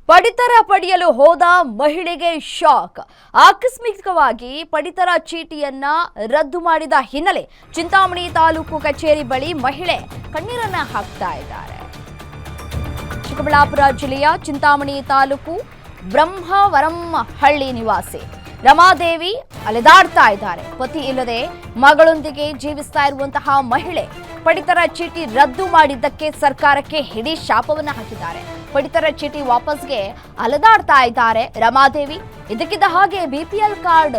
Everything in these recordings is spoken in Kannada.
ಪಡಿತರ ಪಡೆಯಲು ಹೋದ ಮಹಿಳೆಗೆ ಶಾಕ್. ಆಕಸ್ಮಿಕವಾಗಿ ಪಡಿತರ ಚೀಟಿಯನ್ನ ರದ್ದು ಮಾಡಿದ ಹಿನ್ನೆಲೆ ಚಿಂತಾಮಣಿ ತಾಲೂಕು ಕಚೇರಿ ಬಳಿ ಮಹಿಳೆ ಕಣ್ಣೀರನ್ನ ಹಾಕ್ತಾ ಇದ್ದಾರೆ. ಚಿಕ್ಕಬಳ್ಳಾಪುರ ಜಿಲ್ಲೆಯ ಚಿಂತಾಮಣಿ ತಾಲೂಕು ಬ್ರಹ್ಮವರಂಹಳ್ಳಿ ನಿವಾಸಿ ರಮಾದೇವಿ ಅಲೆದಾಡ್ತಾ ಇದ್ದಾರೆ. ಪತಿ ಇಲ್ಲದೆ ಮಗಳೊಂದಿಗೆ ಜೀವಿಸ್ತಾ ಇರುವಂತಹ ಮಹಿಳೆ ಪಡಿತರ ಚೀಟಿ ರದ್ದು ಮಾಡಿದ್ದಕ್ಕೆ ಸರ್ಕಾರಕ್ಕೆ ಹಿಡಿ ಶಾಪವನ್ನ ಹಾಕಿದ್ದಾರೆ. ಪಡಿತರ ಚೀಟಿ ವಾಪಸ್ಗೆ ಅಲೆದಾಡ್ತಾ ಇದ್ದಾರೆ ರಮಾದೇವಿ. ಇದಕ್ಕಿದ್ದ ಹಾಗೆ ಬಿಪಿಎಲ್ ಕಾರ್ಡ್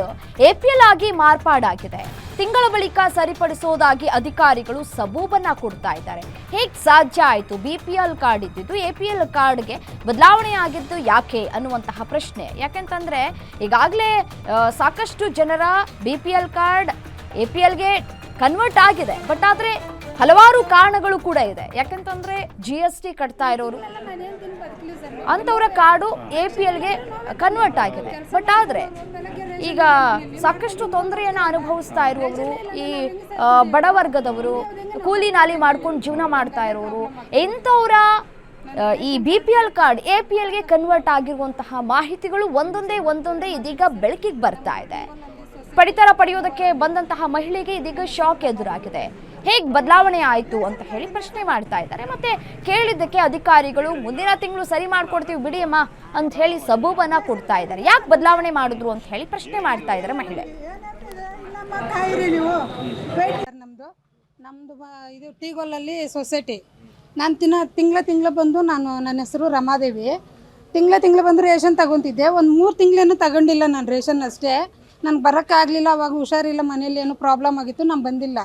ಎಪಿಎಲ್ ಆಗಿ ಮಾರ್ಪಾಡಾಗಿದೆ. ತಿಂಗಳ ಬಳಿಕ ಸರಿಪಡಿಸೋದಾಗಿ ಅಧಿಕಾರಿಗಳು ಸಬೂಬನ್ನ ಕೊಡ್ತಾ ಇದ್ದಾರೆ. ಹೇಗೆ ಸಾಧ್ಯ ಆಯಿತು? ಬಿಪಿಎಲ್ ಕಾರ್ಡ್ ಇದ್ದಿದ್ದು ಎಪಿಎಲ್ ಕಾರ್ಡ್ಗೆ ಬದಲಾವಣೆ ಆಗಿದ್ದು ಯಾಕೆ ಅನ್ನುವಂತಹ ಪ್ರಶ್ನೆ. ಯಾಕೆಂತಂದ್ರೆ ಈಗಾಗಲೇ ಸಾಕಷ್ಟು ಜನರ ಬಿಪಿಎಲ್ ಕಾರ್ಡ್ ಎಪಿಎಲ್ಗೆ ಕನ್ವರ್ಟ್ ಆಗಿದೆ. ಬಟ್ ಆದರೆ ಹಲವಾರು ಕಾರಣಗಳು ಕೂಡ ಇದೆ. ಯಾಕೆಂತಂದ್ರೆ GST ಕಟ್ತಾ ಇರೋರು ಅಂತವರ ಕಾರ್ಡು ಎಪಿಎಲ್ಗೆ ಕನ್ವರ್ಟ್ ಆಗಿದೆ. ಬಟ್ ಆದರೆ ಈಗ ಸಾಕಷ್ಟು ತೊಂದರೆಯನ್ನು ಅನುಭವಿಸ್ತಾ ಇರುವವರು, ಈ ಬಡವರ್ಗದವರು, ಕೂಲಿ ನಾಲಿ ಮಾಡ್ಕೊಂಡು ಜೀವನ ಮಾಡ್ತಾ ಇರೋರು, ಇಂಥವರ ಈ ಬಿಪಿಎಲ್ ಕಾರ್ಡ್ ಎಪಿಎಲ್ಗೆ ಕನ್ವರ್ಟ್ ಆಗಿರುವಂತಹ ಮಾಹಿತಿಗಳು ಒಂದೊಂದೇ ಇದೀಗ ಬೆಳಕಿಗೆ ಬರ್ತಾ ಇದೆ. ಪಡಿತರ ಪಡೆಯೋದಕ್ಕೆ ಬಂದಂತಹ ಮಹಿಳೆಗೆ ಇದೀಗ ಶಾಕ್ ಎದುರಾಗಿದೆ. ಹೇಗೆ ಬದಲಾವಣೆ ಆಯಿತು ಅಂತ ಹೇಳಿ ಪ್ರಶ್ನೆ ಮಾಡ್ತಾ ಇದ್ದಾರೆ. ಮತ್ತೆ ಕೇಳಿದ್ದಕ್ಕೆ ಅಧಿಕಾರಿಗಳು ಮುಂದಿನ ತಿಂಗಳು ಸರಿ ಮಾಡ್ಕೊಡ್ತೀವಿ ಬಿಡಿ ಅಮ್ಮ ಅಂತ ಹೇಳಿ ಸಬೂಬನ್ನ ಕೊಡ್ತಾ ಇದ್ದಾರೆ. ಯಾಕೆ ಬದಲಾವಣೆ ಮಾಡಿದ್ರು ಅಂತ ಹೇಳಿ ಪ್ರಶ್ನೆ ಮಾಡ್ತಾ ಇದ್ದಾರೆ ಮಹಿಳೆ. ನಮ್ಮದು ಇದು ಟೀಗೋಲಲ್ಲಿ ಸೊಸೈಟಿ. ನಾನು ತಿಂಗಳ ಬಂದು ನನ್ನ ಹೆಸರು ರಮಾದೇವಿ. ತಿಂಗಳ ಬಂದು ರೇಷನ್ ತಗೊತಿದ್ದೆ. ಒಂದು 3 ತಿಂಗಳೇನು ತಗೊಂಡಿಲ್ಲ ನಾನು ರೇಷನ್ ಅಷ್ಟೇ. ನನಗೆ ಬರೋಕ್ಕಾಗಲಿಲ್ಲ. ಅವಾಗ ಹುಷಾರಿಲ್ಲ, ಮನೇಲಿ ಏನೋ ಪ್ರಾಬ್ಲಮ್ ಆಗಿತ್ತು, ನಾನು ಬಂದಿಲ್ಲ.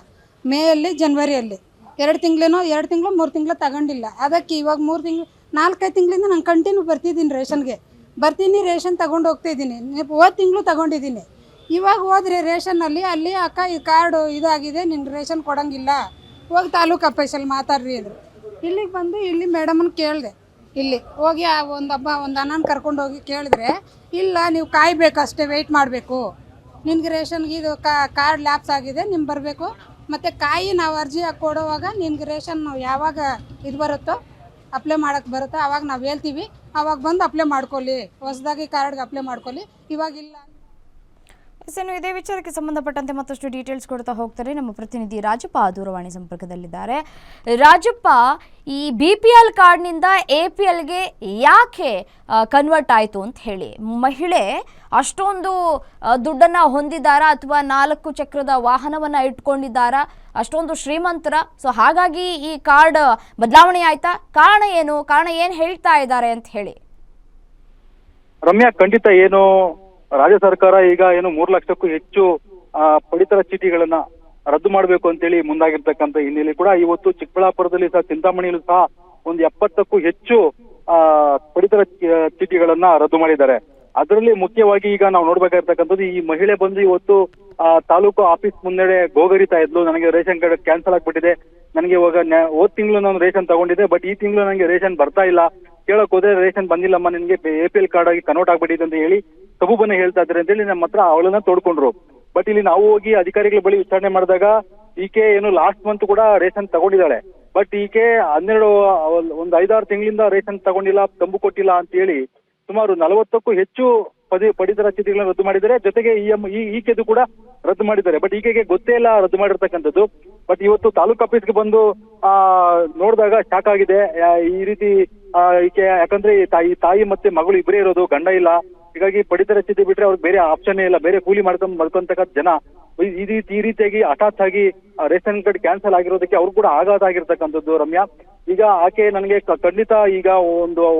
ಮೇಯಲ್ಲಿ ಜನವರಿಯಲ್ಲಿ 2 ತಿಂಗಳು 3 ತಿಂಗಳು ತಗೊಂಡಿಲ್ಲ. ಅದಕ್ಕೆ ಇವಾಗ 4-5 ತಿಂಗಳಿಂದ ನಾನು ಕಂಟಿನ್ಯೂ ಬರ್ತಿದ್ದೀನಿ ರೇಷನ್ಗೆ. ರೇಷನ್ ತಗೊಂಡು ಹೋಗ್ತಾಯಿದ್ದೀನಿ. ಹೋದ ತಿಂಗಳು ತಗೊಂಡಿದ್ದೀನಿ. ಇವಾಗ ಹೋದರೆ ರೇಷನ್ನಲ್ಲಿ ಅಲ್ಲಿ ಅಕ್ಕ ಈ ಕಾರ್ಡು ಇದಾಗಿದೆ, ನಿನ್ಗೆ ರೇಷನ್ ಕೊಡೋಂಗಿಲ್ಲ, ಹೋಗಿ ತಾಲೂಕು ಆಫೀಸಲ್ಲಿ ಮಾತಾಡ್ರಿ ಅಂದರು. ಇಲ್ಲಿಗೆ ಬಂದು ಇಲ್ಲಿ ಮೇಡಮನ್ನು ಕೇಳಿದೆ. ಇಲ್ಲಿ ಹೋಗಿ ಒಂದು ಅಣ್ಣನ ಕರ್ಕೊಂಡು ಹೋಗಿ ಕೇಳಿದ್ರೆ, ಇಲ್ಲ ನೀವು ಕಾಯಬೇಕು ಅಷ್ಟೇ, ವೆಯ್ಟ್ ಮಾಡಬೇಕು, ನಿನಗೆ ರೇಷನ್ಗೆ ಇದು ಕಾರ್ಡ್ ಲ್ಯಾಪ್ಸ್ ಆಗಿದೆ, ನಿಮ್ಗೆ ಬರಬೇಕು, ಮತ್ತು ಕಾಯಿ ನಾವು ಅರ್ಜಿ ಹಾಕಿ ಕೊಡುವಾಗ ನಿನ್ಗೆ ರೇಷನ್ ಯಾವಾಗ ಇದು ಬರುತ್ತೋ ಅಪ್ಲೈ ಮಾಡೋಕ್ಕೆ ಬರುತ್ತೋ ಆವಾಗ ನಾವು ಹೇಳ್ತೀವಿ, ಆವಾಗ ಬಂದು ಅಪ್ಲೈ ಮಾಡ್ಕೊಳ್ಳಿ, ಹೊಸದಾಗಿ ಕಾರ್ಡ್ಗೆ ಅಪ್ಲೈ ಮಾಡ್ಕೊಳ್ಳಿ, ಇವಾಗಿಲ್ಲ. ಇನ್ನು ಇದೇ ವಿಚಾರಕ್ಕೆ ಸಂಬಂಧಪಟ್ಟಂತೆ ಮತ್ತಷ್ಟು ಡೀಟೇಲ್ಸ್ ಕೊಡ್ತಾ ಹೋಗ್ತಾರೆ ನಮ್ಮ ಪ್ರತಿನಿಧಿ ರಾಜಪ್ಪ ದೂರವಾಣಿ ಸಂಪರ್ಕದಲ್ಲಿದ್ದಾರೆ. ರಾಜಪ್ಪ, ಈ BPL ಕಾರ್ಡ್ನಿಂದ APLಗೆ ಯಾಕೆ ಕನ್ವರ್ಟ್ ಆಯಿತು ಅಂತ ಹೇಳಿ, ಮಹಿಳೆ ಅಷ್ಟೊಂದು ದುಡ್ಡನ್ನು ಹೊಂದಿದ್ದಾರಾ ಅಥವಾ 4 ಚಕ್ರದ ವಾಹನವನ್ನು ಇಟ್ಕೊಂಡಿದ್ದಾರಾ, ಅಷ್ಟೊಂದು ಶ್ರೀಮಂತರ? ಸೊ ಹಾಗಾಗಿ ಈ ಕಾರ್ಡ್ ಬದಲಾವಣೆ ಆಯ್ತಾ? ಕಾರಣ ಏನು ಹೇಳ್ತಾ ಇದ್ದಾರೆ ಅಂತ ಹೇಳಿ. ರಮ್ಯಾ, ಖಂಡಿತ ಏನು ರಾಜ್ಯ ಸರ್ಕಾರ ಈಗ ಏನು 3 ಲಕ್ಷಕ್ಕೂ ಹೆಚ್ಚು ಪಡಿತರ ಚೀಟಿಗಳನ್ನ ರದ್ದು ಮಾಡಬೇಕು ಅಂತೇಳಿ ಮುಂದಾಗಿರ್ತಕ್ಕಂಥ ಹಿನ್ನೆಲೆ ಕೂಡ ಇವತ್ತು ಚಿಕ್ಕಬಳ್ಳಾಪುರದಲ್ಲಿ ಸಹ, ಚಿಂತಾಮಣಿಯಲ್ಲೂ ಸಹ ಒಂದು 70ಕ್ಕೂ ಹೆಚ್ಚು ಪಡಿತರ ಚೀಟಿಗಳನ್ನ ರದ್ದು ಮಾಡಿದ್ದಾರೆ. ಅದರಲ್ಲಿ ಮುಖ್ಯವಾಗಿ ಈಗ ನಾವು ನೋಡ್ಬೇಕಾಗಿರ್ತಕ್ಕಂಥದ್ದು, ಈ ಮಹಿಳೆ ಬಂದು ಇವತ್ತು ತಾಲೂಕು ಆಫೀಸ್ ಮುಂದೆ ಗೋಗರಿತಾ ಇದ್ಲು. ನನಗೆ ರೇಷನ್ ಕಾರ್ಡ್ ಕ್ಯಾನ್ಸಲ್ ಆಗ್ಬಿಟ್ಟಿದೆ, ನನಗೆ ಇವಾಗ ಹೋದ ತಿಂಗಳು ನಾನು ರೇಷನ್ ತಗೊಂಡಿದ್ದೆ, ಬಟ್ ಈ ತಿಂಗಳು ನನಗೆ ರೇಷನ್ ಬರ್ತಾ ಇಲ್ಲ, ಕೇಳಕ್ ಹೋದ್ರೆ ರೇಷನ್ ಬಂದಿಲ್ಲಮ್ಮ, ನಿನ್ಗೆ APL ಕಾರ್ಡ್ ಆಗಿ ಕನ್ವರ್ಟ್ ಆಗ್ಬಿಟ್ಟಿದೆ ಅಂತ ಹೇಳಿ ಸಬೂಬನ್ನ ಹೇಳ್ತಾ ಇದ್ದಾರೆ ಅಂತೇಳಿ ನಮ್ಮ ಹತ್ರ ಅವಳನ್ನ ತೋಡ್ಕೊಂಡ್ರು. ಬಟ್ ಇಲ್ಲಿ ನಾವು ಹೋಗಿ ಅಧಿಕಾರಿಗಳ ಬಳಿ ವಿಚಾರಣೆ ಮಾಡಿದಾಗ ಈಕೆ ಏನು ಲಾಸ್ಟ್ ಮಂತ್ ಕೂಡ ರೇಷನ್ ತಗೊಂಡಿದ್ದಾಳೆ. ಬಟ್ ಈಕೆ 5-6 ತಿಂಗಳಿಂದ ರೇಷನ್ ತಗೊಂಡಿಲ್ಲ, ತಂಬು ಕೊಟ್ಟಿಲ್ಲ ಅಂತ ಹೇಳಿ ಸುಮಾರು 40ಕ್ಕೂ ಹೆಚ್ಚು ಪಡಿತರ ಚೀಟಿಗಳನ್ನ ರದ್ದು ಮಾಡಿದ್ದಾರೆ. ಜೊತೆಗೆ ಈಕೆದು ಕೂಡ ರದ್ದು ಮಾಡಿದ್ದಾರೆ. ಬಟ್ ಈಕೆಗೆ ಗೊತ್ತೇ ಇಲ್ಲ ರದ್ದು ಮಾಡಿರ್ತಕ್ಕಂಥದ್ದು. ಬಟ್ ಇವತ್ತು ತಾಲೂಕು ಆಫೀಸ್ಗೆ ಬಂದು ನೋಡಿದಾಗ ಶಾಕ್ ಆಗಿದೆ. ಈ ರೀತಿ ಈಕೆ, ಯಾಕಂದ್ರೆ ತಾಯಿ ಮತ್ತೆ ಮಗಳು ಇಬ್ಬರೇ ಇರೋದು, ಗಂಡ ಇಲ್ಲ. ಹೀಗಾಗಿ ಪಡಿತರ ಚೀಟಿ ಬಿಟ್ರೆ ಅವ್ರಿಗೆ ಬೇರೆ ಆಪ್ಷನ್ ಇಲ್ಲ, ಬೇರೆ ಕೂಲಿ ಮಾಡ್ಕೊಂತಕ್ಕಂಥ ಜನ. ಈ ರೀತಿಯಾಗಿ ಹಠಾತ್ ಆಗಿ ರೇಷನ್ ಕಾರ್ಡ್ ಕ್ಯಾನ್ಸಲ್ ಆಗಿರೋದಕ್ಕೆ ಅವ್ರು ಕೂಡ ಆಘಾತ ಆಗಿರ್ತಕ್ಕಂಥದ್ದು. ರಮ್ಯಾ, ಈಗ ಆಕೆ ನನಗೆ ಖಂಡಿತ ಈಗ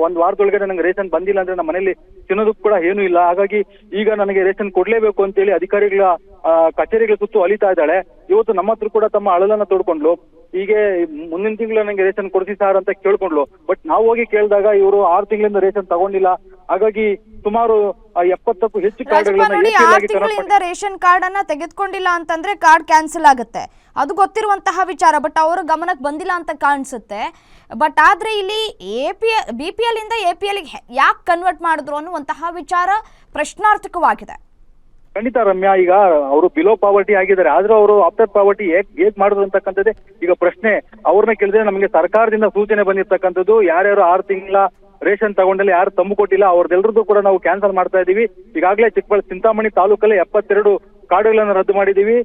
ಒಂದ್ ವಾರದೊಳಗಡೆ ನಂಗೆ ರೇಷನ್ ಬಂದಿಲ್ಲ ಅಂದ್ರೆ ನಮ್ಮ ಮನೇಲಿ ತಿನ್ನೋದಕ್ಕೂ ಕೂಡ ಏನೂ ಇಲ್ಲ, ಹಾಗಾಗಿ ಈಗ ನನಗೆ ರೇಷನ್ ಕೊಡ್ಲೇಬೇಕು ಅಂತೇಳಿ ಅಧಿಕಾರಿಗಳ ಕಚೇರಿಗಳ ಸುತ್ತು ಅಲಿತಾ ಇದ್ದಾಳೆ. ಇವತ್ತು ನಮ್ಮ ಹತ್ರ ಕೂಡ ತಮ್ಮ ಅಳಲನ್ನ ತೋಡ್ಕೊಂಡ್ಲು. ಹೀಗೆ ಮುಂದಿನ ತಿಂಗಳು ನನಗೆ ರೇಷನ್ ಕೊಡ್ಸಿ ಸಾರ್ ಅಂತ ಕೇಳ್ಕೊಂಡ್ಲು. ಬಟ್ ನಾವು ಹೋಗಿ ಕೇಳಿದಾಗ ಇವರು 6 ತಿಂಗಳಿಂದ ರೇಷನ್ ತಗೊಂಡಿಲ್ಲ. ಹಾಗಾಗಿ ಸುಮಾರು 70ಕ್ಕೂ ಹೆಚ್ಚು ಕಾರ್ಡ್ಗಳಿಂದ ರೇಷನ್ ಕಾರ್ಡ್ ಅನ್ನ ತೆಗೆದುಕೊಂಡಿಲ್ಲ ಅಂತಂದ್ರೆ ಕಾರ್ಡ್ ಕ್ಯಾನ್ಸಲ್ ಆಗುತ್ತೆ, ಅದು ಗೊತ್ತಿರುವಂತಹ ವಿಚಾರ. ಬಟ್ ಅವರ ಗಮನಕ್ಕೆ ಬಂದಿಲ್ಲ ಅಂತ ಕಾಣಿಸುತ್ತೆ. ಬಟ್ ಆದ್ರೆ ಇಲ್ಲಿ BPL ಇಂದ APL ಯಾಕೆ ಕನ್ವರ್ಟ್ ಮಾಡಿದ್ರು ಅನ್ನುವಂತಹ ವಿಚಾರ ಪ್ರಶ್ನಾರ್ಥಕವಾಗಿದೆ. ಖಂಡಿತ ರಮ್ಯಾ, ಈಗ ಅವರು ಬಿಲೋ ಪಾವರ್ಟಿ ಆಗಿದ್ದಾರೆ, ಆದ್ರೂ ಅವರು ಆಫ್ಟರ್ ಪಾವರ್ಟಿ ಹೇಗ್ ಮಾಡಿದ್ರು ಅಂತಕ್ಕಂಥದ್ದೇ ಈಗ ಪ್ರಶ್ನೆ. ಅವ್ರನ್ನ ಕೇಳಿದ್ರೆ ನಮಗೆ ಸರ್ಕಾರದಿಂದ ಸೂಚನೆ ಬಂದಿರ್ತಕ್ಕಂಥದ್ದು, ಯಾರ್ಯಾರು 6 ತಿಂಗಳ ರೇಷನ್ ತಗೊಂಡಲ್ಲಿ ಯಾರು ತಂಬು ಕೊಟ್ಟಿಲ್ಲ ಅವ್ರದ್ದೆಲ್ಲರದ್ದು ಕೂಡ ನಾವು ಕ್ಯಾನ್ಸಲ್ ಮಾಡ್ತಾ ಇದೀವಿ. ಈಗಾಗಲೇ ಚಿಂತಾಮಣಿ ತಾಲೂಕಲ್ಲಿ 72 ಕಾರ್ಡ್ಗಳನ್ನು ರದ್ದು ಮಾಡಿದೀವಿ.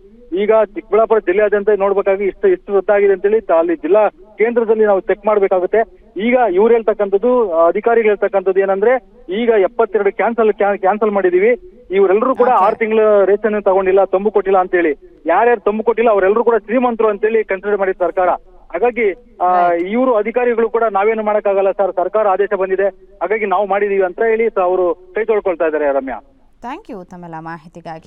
ಈಗ ಚಿಕ್ಕಬಳ್ಳಾಪುರ ಜಿಲ್ಲೆಯಾದ್ಯಂತ ನೋಡ್ಬೇಕಾಗಿ ಇಷ್ಟು ರದ್ದಾಗಿದೆ ಅಂತೇಳಿ ಅಲ್ಲಿ ಜಿಲ್ಲಾ ಕೇಂದ್ರದಲ್ಲಿ ನಾವು ಚೆಕ್ ಮಾಡ್ಬೇಕಾಗುತ್ತೆ. ಈಗ ಇವ್ರು ಹೇಳ್ತಕ್ಕಂಥದ್ದು, ಅಧಿಕಾರಿಗಳು ಹೇಳ್ತಕ್ಕಂಥದ್ದು ಏನಂದ್ರೆ ಈಗ 72 ಕ್ಯಾನ್ಸಲ್ ಮಾಡಿದೀವಿ. ಇವರೆಲ್ಲರೂ ಕೂಡ 6 ತಿಂಗಳ ರೇಷನ್ ತಗೊಂಡಿಲ್ಲ, ತಂಬು ಕೊಟ್ಟಿಲ್ಲ ಅಂತೇಳಿ. ಯಾರ್ಯಾರು ತಂಬು ಕೊಟ್ಟಿಲ್ಲ ಅವರೆಲ್ಲರೂ ಕೂಡ ಶ್ರೀಮಂತರು ಅಂತೇಳಿ ಕನ್ಸಿಡರ್ ಮಾಡಿದ ಸರ್ಕಾರ. ಹಾಗಾಗಿ ಇವರು ಅಧಿಕಾರಿಗಳು ಕೂಡ ನಾವೇನು ಮಾಡಕ್ಕಾಗಲ್ಲ ಸರ್, ಸರ್ಕಾರ ಆದೇಶ ಬಂದಿದೆ, ಹಾಗಾಗಿ ನಾವು ಮಾಡಿದೀವಿ ಅಂತ ಹೇಳಿ ಅವರು ಕೈ ತೊಳ್ಕೊಳ್ತಾ ಇದ್ದಾರೆ. ರಮ್ಯಾ, ಥ್ಯಾಂಕ್ ಯು ತಮ್ಮೆಲ್ಲ ಮಾಹಿತಿಗಾಗಿ.